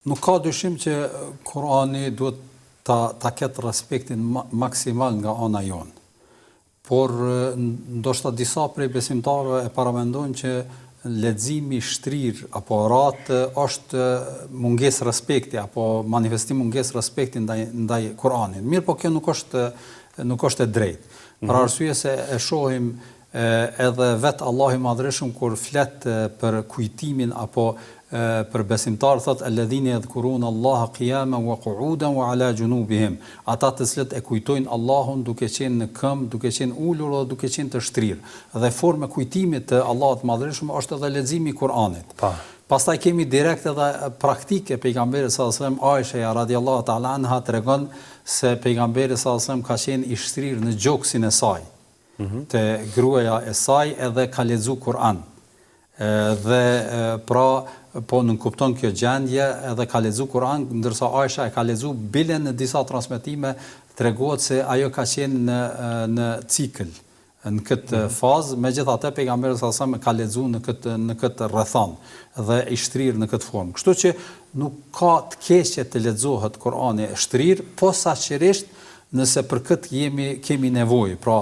Nuk ka dyshim që Kurani duhet ta ketë respektin maksimal nga ana jonë. Por ndoshta disa prej besimtarëve e paramendojnë që leximi i shtrirë apo ratë është mungesë respekti apo manifestim mungesë respekti ndaj Kuranit. Mirë, po kjo nuk është e drejtë. Për arsye se e shohim edhe vetë Allahu i Madhërisht kur flet për kujtimin apo për besimtar thot alladhina yadhkuruna Allaha qiyaman wa qu'udan wa ala junubihim. Ata të cilët e kujtojnë Allahun duke qenë në këmbë, duke qenë ulur dhe duke qenë të shtrirë. Dhe forma e kujtimit të Allahut të Madhërisht është edhe leximi i Kuranit. Pastaj kemi direkt edhe praktike pejgamberit sallallahu alajhi wasallam, Aisha radhiyallahu ta'ala anha tregon se pejgamberi sallallahu alajhi wasallam ka qenë i shtrirë në gjoksin e saj. Te gruaja e saj edhe ka lexu Kur'an. Dhe pra po nënkupton kjo gjendje edhe ka lexu Kur'an, ndërsa Aisha e ka lexu bilen në disa transmetime tregohet se ajo ka qenë në cikël në këtë fazë, megjithatë pejgamberi sallallahu alajhi wasallam ka lexu në këtë rrethon dhe i shtrirë në këtë formë. Kështu që nuk ka të keqe të lexohet Kur'ani i shtrirë, posaçërisht nëse për këtë kemi nevojë. Pra,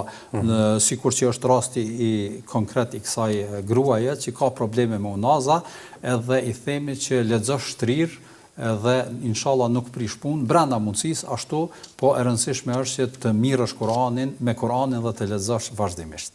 sikur që është rasti i konkret i kësaj gruaje që ka probleme me unaza, edhe i themi që lexo shtrirë dhe inshallah nuk prish punë brenda mundësisë ashtu, po e rëndësishme është që të mirësh Kur'anin me Kur'anin dhe të lexosh vazhdimisht.